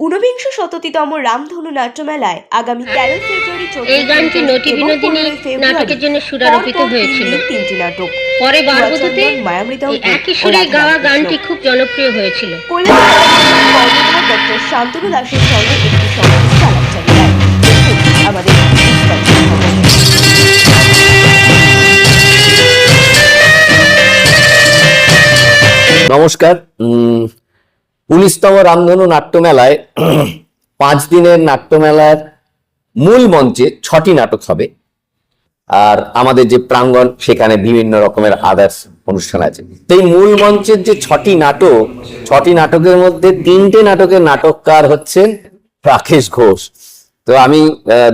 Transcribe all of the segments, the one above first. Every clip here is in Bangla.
ঊনবিংশ শতাব্দীতম রামধনু নাট্যমেলায় আগামী 13 ফেব্রুয়ারি এই গানটি নটি বিনোদিনী নাটকের জন্য সুরারোপিত হয়েছিল। তিনটি নাটক পরে বারবতুতে একই সুরে গাওয়া গানটি খুব জনপ্রিয় হয়েছিল। ডক্টর শান্তনু দাসের সঙ্গে একটি সংগীত চালাচ্ছেন আমাদের নমস্কার। 19তম রামধনু নাট্যমেলায় 5 দিনের নাট্যমেলার মূল মঞ্চে 6টি নাটক হবে, আর আমাদের যে প্রাঙ্গণ সেখানে বিভিন্ন রকমের আদার্স অনুষ্ঠান আছে। তো এই মূল মঞ্চের যে 6টি নাটকের মধ্যে 3টে নাটকের নাটককার হচ্ছেন রাকেশ ঘোষ। তো আমি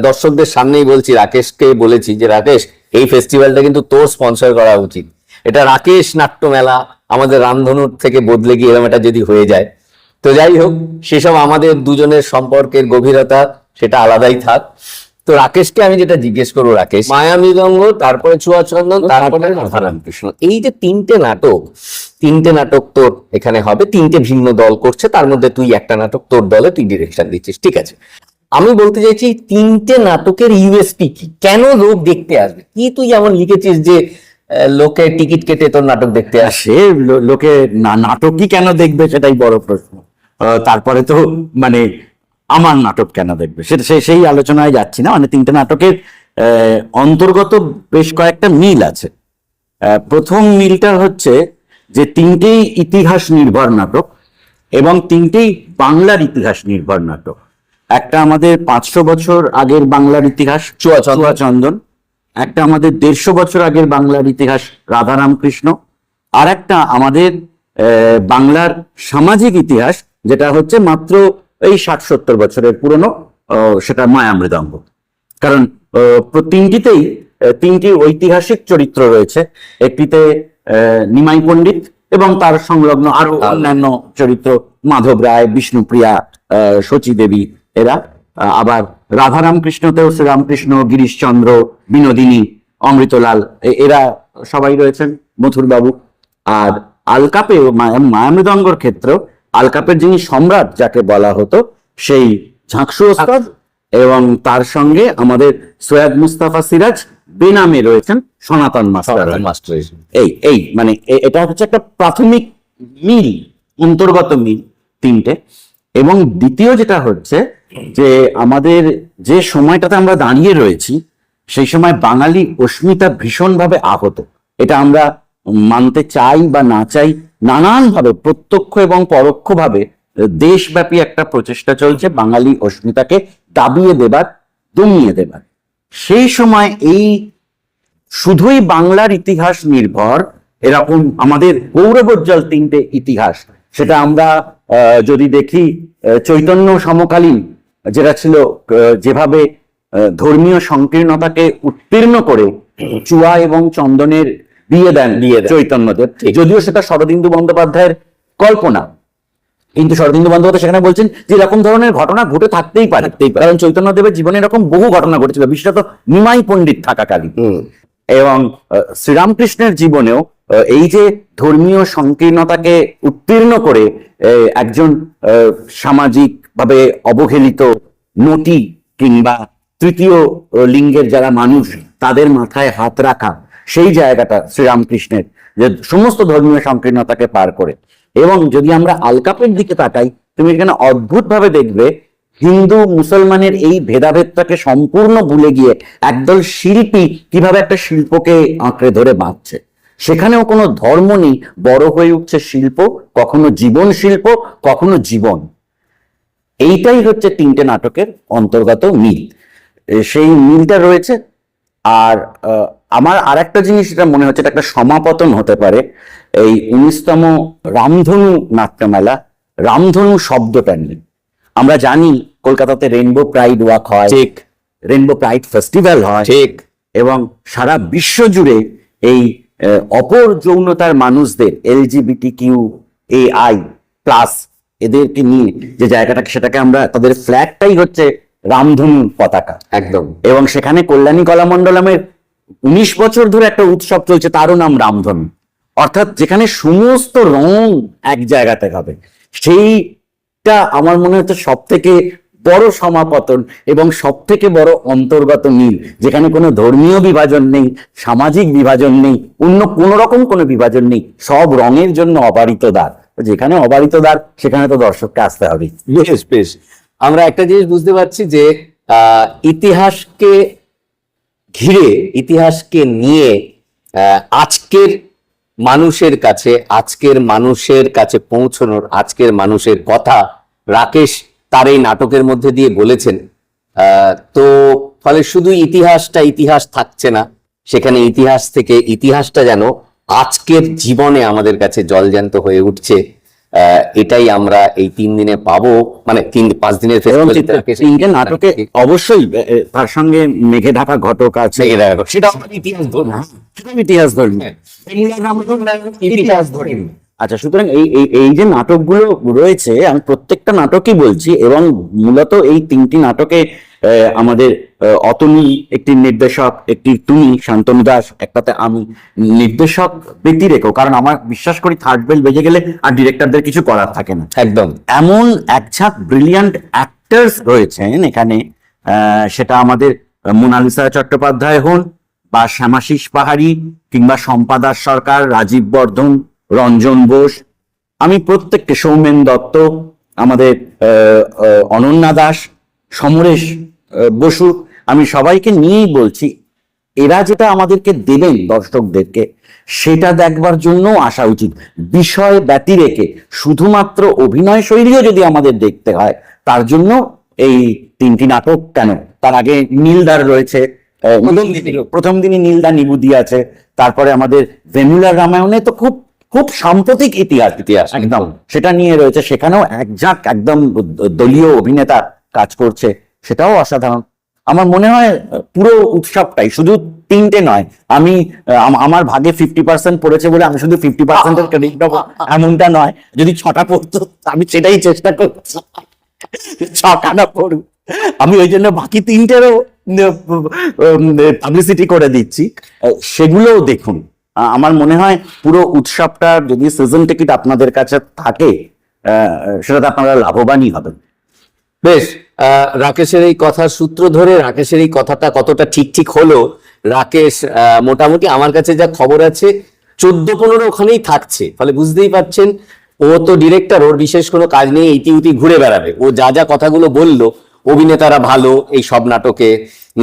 দর্শকদের সামনেই বলছি, রাকেশকে বলেছি যে রাকেশ, এই ফেস্টিভ্যালটা কিন্তু তোর স্পন্সর করা উচিত। এটা রাকেশ নাট্যমেলা, আমাদের রামধনুর থেকে বদলে গিয়ে এরকম এটা যদি হয়ে যায়। তো যাই হোক, সেসব আমাদের দুজনের সম্পর্কের গভীরতা সেটা আলাদাই থাক। তো রাকেশকে আমি যেটা জিজ্ঞেস করবো, রাকেশ, মায়া মৃদঙ্গ, তারপরে চুয়াচন্দন, তারপরে রাধারামকৃষ্ণ, এই যে 3টে নাটক তোর এখানে হবে। 3টে ভিন্ন দল করছে, তার মধ্যে তুই একটা নাটক তোর দলে তুই ডিরেকশন দিচ্ছিস, ঠিক আছে। আমি বলতে চাইছি 3টে নাটকের ইউএসপি কি, কেন লোক দেখতে আসবে? কি তুই যেমন লিখেছিস যে লোকে টিকিট কেটে তোর নাটক দেখতে আসে, লোকে নাটকই কেন দেখবে সেটাই বড় প্রশ্ন। তারপরে তো মানে আমার নাটক কেন দেখবে সেটা সেই আলোচনায় যাচ্ছি না। মানে 3টে নাটকের অন্তর্গত বেশ কয়েকটা মিল আছে। প্রথম মিলটা হচ্ছে যে 3টেই ইতিহাস নির্ভর নাটক এবং 3টেই বাংলার ইতিহাস নির্ভর নাটক। একটা আমাদের 500 বছর আগের বাংলার ইতিহাস চুয়াচন্দন, একটা আমাদের 150 বছর আগের বাংলার ইতিহাস রাধারামকৃষ্ণ, আর একটা আমাদের বাংলার সামাজিক ইতিহাস যেটা হচ্ছে মাত্র এই 60-70 বছরের পুরনো, সেটা মায়া মৃদঙ্গ। কারণ তিনটিতেই 3টি ঐতিহাসিক চরিত্র রয়েছে। একটিতে নিমাই পণ্ডিত এবং তার সংলগ্ন আরো অন্যান্য চরিত্র, মাধব রায়, বিষ্ণুপ্রিয়া, শচী দেবী, এরা। আবার রাধারামকৃষ্ণতেও শ্রীরামকৃষ্ণ, গিরিশচন্দ্র, বিনোদিনী, অমৃতলাল, এরা সবাই রয়েছেন, মথুরবাবু। আর আলকাপে মায়ামৃদঙ্গর ক্ষেত্রেও আলকাপের যিনি সম্রাট যাকে বলা হতো সেই ঝাঁকসু ওস্তাদ, এবং তার সঙ্গে আমাদের সৈয়দ মুস্তাফা সিরাজ বেনামে রয়েছেন সনাতন মাস্টার। এই মানে এটা হচ্ছে একটা প্রাথমিক মিল, অন্তর্গত মিল 3টে। এবং দ্বিতীয় যেটা হচ্ছে যে আমাদের যে সময়টাতে আমরা দাঁড়িয়ে রয়েছি সেই সময় বাঙালি অস্মিতা ভীষণভাবে আহত। এটা আমরা মানতে চাই বা না চাই, নানানভাবে প্রত্যক্ষ এবং পরোক্ষভাবে দেশব্যাপী একটা প্রচেষ্টা চলছে বাঙালি অস্মিতাকে দাবিয়ে দেবার, দমিয়ে দেবার। সেই সময় এই শুধুই বাংলার ইতিহাস নির্ভর এরকম আমাদের গৌরবোজ্জ্বল 3টে ইতিহাস, সেটা আমরা যদি দেখি চৈতন্য সমকালীন যেটা ছিল, যেভাবে ধর্মীয় সংকীর্ণতাকে উত্তীর্ণ করে চুয়া এবং চন্দনের বিয়ে দেন চৈতন্যদেব, যদিও সেটা শরদিন্দু বন্দ্যোপাধ্যায়ের কল্পনা, কিন্তু শরদিন্দু বন্দ্যোপাধ্যায় সেখানে বলছেন যে এরকম ধরনের ঘটনা ঘটে থাকতেই পারে, কারণ চৈতন্যদেবের জীবনে এরকম বহু ঘটনা ঘটেছিল, বিশেষত নিমাই পণ্ডিত থাকাকালীন। এবং শ্রীরামকৃষ্ণের জীবনেও এই যে ধর্মীয় সংকীর্ণতাকে উত্তীর্ণ করে একজন সামাজিক ভাবে অবহেলিত নটি কিংবা তৃতীয় লিঙ্গের যারা মানুষ তাদের মাথায় হাত রাখা, সেই জায়গাটা শ্রীরামকৃষ্ণের, যে সমস্ত ধর্মীয় সংকীর্ণতাকে পার করে। এবং যদি আমরা আলকাপের দিকে তাকাই, তুমি এখানে অদ্ভুত ভাবে দেখবে হিন্দু মুসলমানের এই ভেদাভেদটাকে সম্পূর্ণ ভুলে গিয়ে একদল শিল্পী কিভাবে একটা শিল্পকে আঁকড়ে ধরে বাঁধছে। সেখানেও কোনো ধর্ম নেই, বড় হয়ে উঠছে শিল্প, কখনো জীবন শিল্প, কখনো জীবন। এইটাই হচ্ছে 3টে নাটকের অন্তর্গত মিল, সেই মিলটা রয়েছে। আর আমার আর একটা জিনিস এটা মনে হচ্ছে, এটা একটা সমাপতন হতে পারে এই 19তম রামধনু নাট্যমেলা। রামধনু শব্দটা নিয়ে আমরা জানি কলকাতাতে রেইনবো প্রাইড ওয়াক হয়, ঠিক, রেইনবো প্রাইড ফেস্টিভ্যাল হয়, ঠিক, এবং সারা বিশ্ব জুড়ে এই অপর যৌনতার মানুষদের LGBTQAI+ এদেরকে নিয়ে যে জায়গাটাকে, সেটাকে আমরা, তাদের ফ্ল্যাগটাই হচ্ছে রামধনু পতাকা, একদম। এবং সেখানে কল্যাণী কলামণ্ডলমের 19 বছর ধরে একটা উৎসব চলছে, তারও নাম রামধনু। অর্থাৎ যেখানে সমস্ত রং এক জায়গাতে হবে, সেই এইটা আমার মনে হচ্ছে সব থেকে বড় সমাপতন এবং সব থেকে বড় অন্তর্গত মিল, যেখানে কোনো ধর্মীয় বিভাজন নেই, সামাজিক বিভাজন নেই, অন্য কোনো রকম কোনো বিভাজন নেই, সব রঙের জন্য অবারিত দ্বার। যেখানে অবারিত দ্বার সেখানে তো দর্শককে আসতে হবে। বেশ বেশ, আমরা একটা জিনিস বুঝতে পারছি যে ইতিহাসকে ঘিরে, ইতিহাসকে নিয়ে আজকের মানুষের কাছে পৌঁছানোর, আজকের মানুষের কথা রাকেশ তার এই নাটকের মধ্যে দিয়ে বলেছেন। তো ফলে শুধু ইতিহাস থাকছে না সেখানে, ইতিহাস থেকে ইতিহাসটা যেন আজকের জীবনে আমাদের কাছে জলজ্যান্ত হয়ে উঠছে। এটাই আমরা এই 3 দিনে পাবো, মানে 5 দিনের তিনটে নাটকে অবশ্যই তার সঙ্গে মেঘে ঢাকা ঘটক আছে, সেটা ইতিহাস ধর্ম, ইতিহাস ধর্মী, ইতিহাস ধর্মী। আচ্ছা, সুতরাং এই যে নাটকগুলো রয়েছে, আমি প্রত্যেকটা নাটকই বলছি, এবং মূলত এই 3টি নাটকে আমাদের অতনু একটি নির্দেশক, একটি তুমি শান্তনু দাস, একটাতে আমি নির্দেশক ব্যতিরেকও, কারণ আমার বিশ্বাস করি থার্ড বেল বেজে গেলে আর ডিরেক্টরদের কিছু করার থাকে না। একদম এমন একঝাঁক ব্রিলিয়ান্ট অ্যাক্টার্স রয়েছেন এখানে, সেটা আমাদের মোনালিসা চট্টোপাধ্যায় হন, বা শ্যামাশিস পাহাড়ি, কিংবা সম্পাদাস সরকার, রাজীব বর্ধন, রঞ্জন বোস, আমি প্রত্যেককে, সৌমেন দত্ত, আমাদের অনন্যা দাস, সমরেশ বসু, আমি সবাইকে নিয়েই বলছি, এরা যেটা আমাদেরকে দেবেন দর্শকদেরকে, সেটা দেখবার জন্য আসা উচিত। বিষয় ব্যতিরেকে শুধুমাত্র অভিনয় শৈলীও যদি আমাদের দেখতে হয়, তার জন্য এই 3টি নাটক কেন, তার আগে নীলদার রয়েছে, প্রথম দিনই নীলদা নিবুদি আছে, তারপরে আমাদের ভেমুলার রামায়ণে তো খুব খুব সাম্প্রতিক ইতিহাস একদম সেটা নিয়ে রয়েছে, সেখানেও একদম দলীয় অভিনেতা কাজ করছে, সেটাও অসাধারণ। আমার মনে হয় পুরো উৎসবটাই, শুধু 3টে নয়, আমি আমার ভাগে 50% পড়েছে বলে আমি শুধু 50%-এর ক্রেডিট পাবো এমনটা নয়, যদি 6টা পড়তো আমি সেটাই চেষ্টা করছি 6টা না পড়ুক, আমি ওই জন্য বাকি 3টেরও পাবলিসিটি করে দিচ্ছি, সেগুলোও দেখুন। আমার মনে হয় পুরো উৎসবটা যদি সিজন টিকিট আপনাদের কাছে থাকে, সেটাতে আপনারা লাভবানই হবেন। বেশ, রাকেশের এই কথার সূত্র ধরে, রাকেশের এই কথাটা কতটা ঠিক হলো, রাকেশ মোটামুটি আমার কাছে যা খবর আছে 14-15 ওখানেই থাকছে, ফলে বুঝতেই পারছেন ও তো ডিরেক্টর, ওর বিশেষ কোনো কাজ নেই, ইতিউতি ঘুরে বেড়াবে। ও যা কথাগুলো বললো, অভিনেতারা ভালো এই সব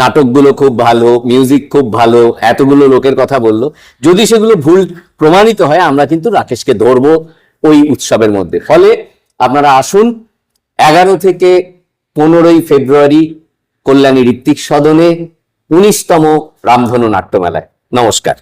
নাটকগুলো খুব ভালো, মিউজিক খুব ভালো, এতগুলো লোকের কথা বললো, যদি সেগুলো ভুল প্রমাণিত হয় আমরা কিন্তু রাকেশকে ধরবো ওই উৎসবের মধ্যে। ফলে আপনারা আসুন 11 থেকে 15 ফেব্রুয়ারি কল্যাণী ঋত্বিক সদনে 19তম রামধনু নাট্যমেলায়। নমস্কার।